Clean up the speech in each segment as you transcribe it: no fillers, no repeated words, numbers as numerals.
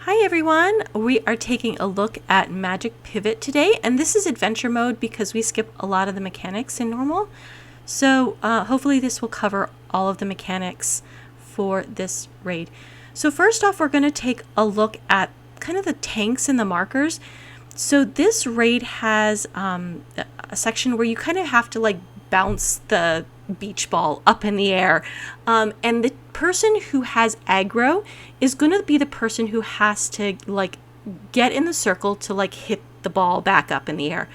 Hi everyone! We are taking a look at Magic Pivot today, and this is adventure mode because we skip a lot of the mechanics in normal. So hopefully this will cover all of the mechanics for this raid. So first off, we're going to take a look at kind of the tanks and the markers. So this raid has a section where you kind of have to like bounce the beach ball up in the air, and the person who has aggro is going to be the person who has to like get in the circle to like hit the ball back up in the air,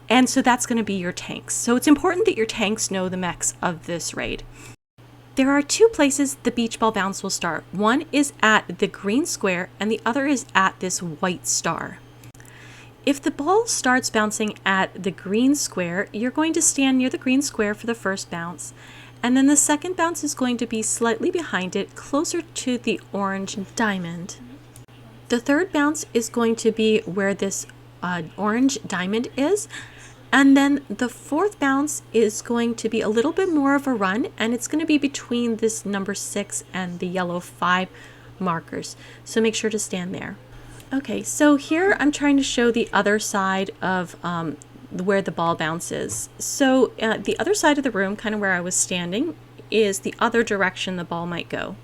and so that's going to be your tanks. So it's important that your tanks know the mechs of this raid. There are two places the beach ball bounce will start. One is at the green square and the other is at this white star. If the ball starts bouncing at the green square, you're going to stand near the green square for the first bounce. And then the second bounce is going to be slightly behind it, closer to the orange diamond. The third bounce is going to be where this orange diamond is. And then the fourth bounce is going to be a little bit more of a run, and it's going to be between this number 6 and the yellow 5 markers. So make sure to stand there. Okay, so here I'm trying to show the other side of where the ball bounces. So the other side of the room, kind of where I was standing, is the other direction the ball might go.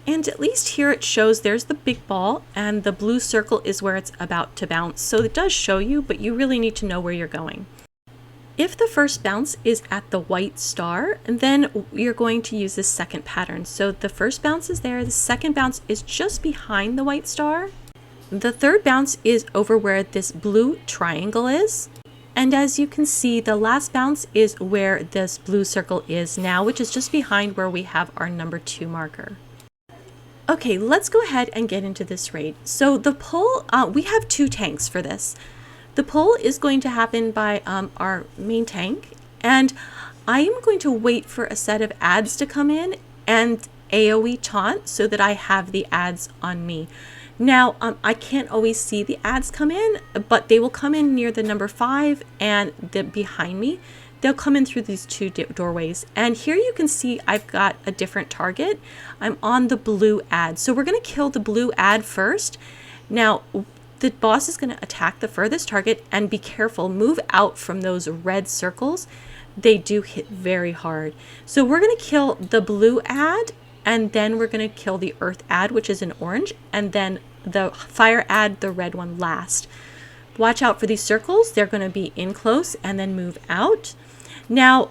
And at least here it shows there's the big ball and the blue circle is where it's about to bounce. So it does show you, but you really need to know where you're going. If the first bounce is at the white star, then you're going to use this second pattern. So the first bounce is there, the second bounce is just behind the white star. The third bounce is over where this blue triangle is. And as you can see, the last bounce is where this blue circle is now, which is just behind where we have our number 2 marker. Okay, let's go ahead and get into this raid. So the pull, we have 2 tanks for this. The pull is going to happen by our main tank, and I am going to wait for a set of ads to come in and AoE taunt so that I have the ads on me. Now, I can't always see the ads come in, but they will come in near the number 5 and behind me. They'll come in through these 2 doorways. And here you can see I've got a different target. I'm on the blue ad. So we're going to kill the blue ad first. Now, the boss is going to attack the furthest target, and be careful, move out from those red circles. They do hit very hard. So we're going to kill the blue ad, and then we're going to kill the earth ad, which is an orange, and then the fire ad, the red one, last. Watch out for these circles. They're going to be in close and then move out. Now,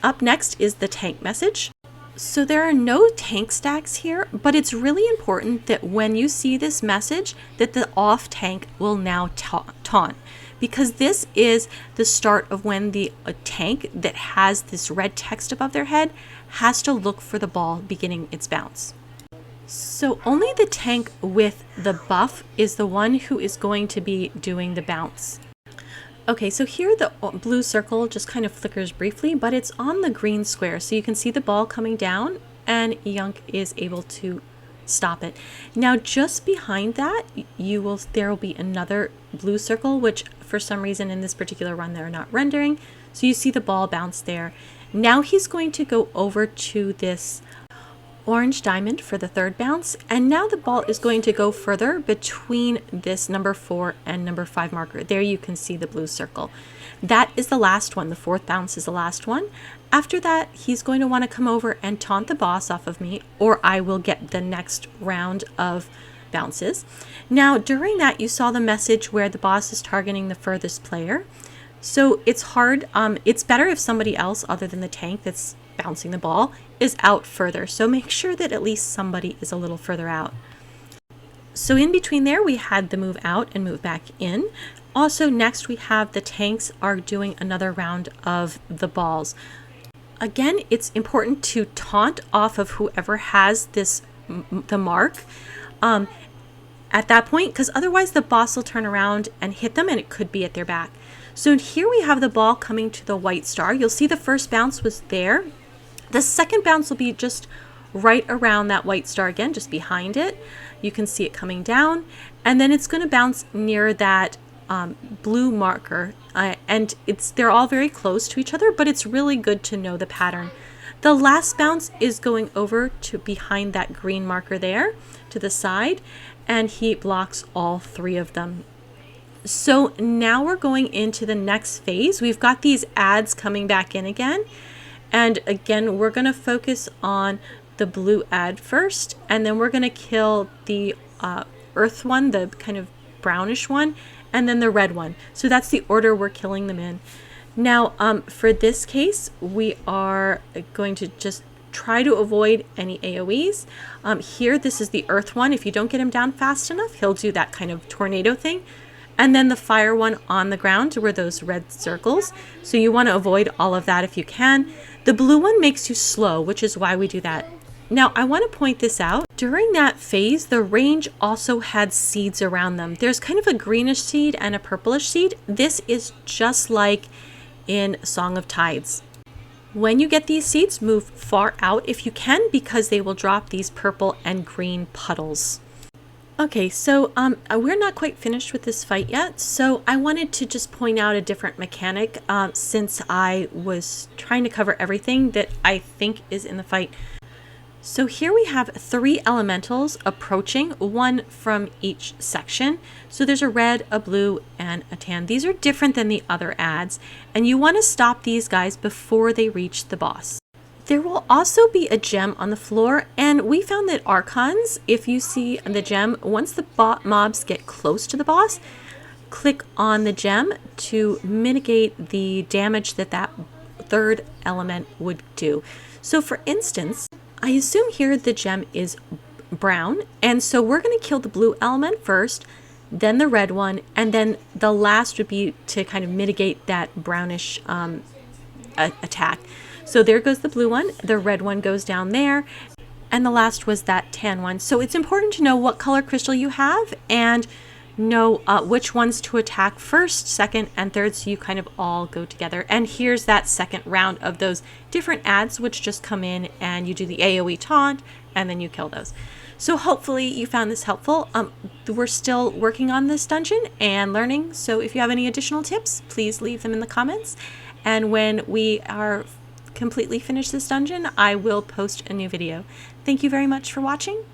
up next is the tank message. So there are no tank stacks here, but it's really important that when you see this message that the off tank will now taunt, because this is the start of when the tank that has this red text above their head has to look for the ball beginning its bounce. So only the tank with the buff is the one who is going to be doing the bounce. Okay, so here the blue circle just kind of flickers briefly, but it's on the green square, so you can see the ball coming down and Yunk is able to stop it. Now just behind that there will be another blue circle, which for some reason in this particular run they're not rendering, so you see the ball bounce there. Now he's going to go over to this orange diamond for the third bounce, and now the ball is going to go further between this number 4 and number 5 marker. There you can see the blue circle. That is the last one. The fourth bounce is the last one. After that, he's going to want to come over and taunt the boss off of me, or I will get the next round of bounces. Now during that, you saw the message where the boss is targeting the furthest player. So it's hard, it's better if somebody else other than the tank that's bouncing the ball is out further. So make sure that at least somebody is a little further out. So in between there, we had the move out and move back in. Also next we have the tanks are doing another round of the balls. Again, it's important to taunt off of whoever has the mark at that point, because otherwise the boss will turn around and hit them and it could be at their back. So here we have the ball coming to the white star. You'll see the first bounce was there. The second bounce will be just right around that white star again, just behind it. You can see it coming down, and then it's going to bounce near that blue marker, and they're all very close to each other, but it's really good to know the pattern. The last bounce is going over to behind that green marker there to the side, and he blocks all 3 of them. So now we're going into the next phase. We've got these ads coming back in again. And again, we're going to focus on the blue ad first, and then we're going to kill the earth one, the kind of brownish one, and then the red one. So that's the order we're killing them in. Now, for this case, we are going to just try to avoid any AoEs. Here, this is the earth one. If you don't get him down fast enough, he'll do that kind of tornado thing. And then the fire one on the ground were those red circles. So you want to avoid all of that if you can. The blue one makes you slow, which is why we do that. Now, I want to point this out. During that phase, the range also had seeds around them. There's kind of a greenish seed and a purplish seed. This is just like in Song of Tides. When you get these seeds, move far out if you can, because they will drop these purple and green puddles. Okay, so we're not quite finished with this fight yet, so I wanted to just point out a different mechanic since I was trying to cover everything that I think is in the fight. So here we have 3 elementals approaching, 1 from each section. So there's a red, a blue, and a tan. These are different than the other ads, and you want to stop these guys before they reach the boss. There will also be a gem on the floor, and we found that Archons, if you see the gem, once the mobs get close to the boss, click on the gem to mitigate the damage that that 3rd element would do. So for instance, I assume here the gem is brown, and so we're going to kill the blue element first, then the red one, and then the last would be to kind of mitigate that brownish attack. So there goes the blue one, the red one goes down there, and the last was that tan one. So it's important to know what color crystal you have and know which ones to attack first, second, and third, so you kind of all go together. And here's that second round of those different ads which just come in, and you do the AoE taunt, and then you kill those. So hopefully you found this helpful. We're still working on this dungeon and learning, so if you have any additional tips, please leave them in the comments. And when we are completely finished this dungeon, I will post a new video. Thank you very much for watching.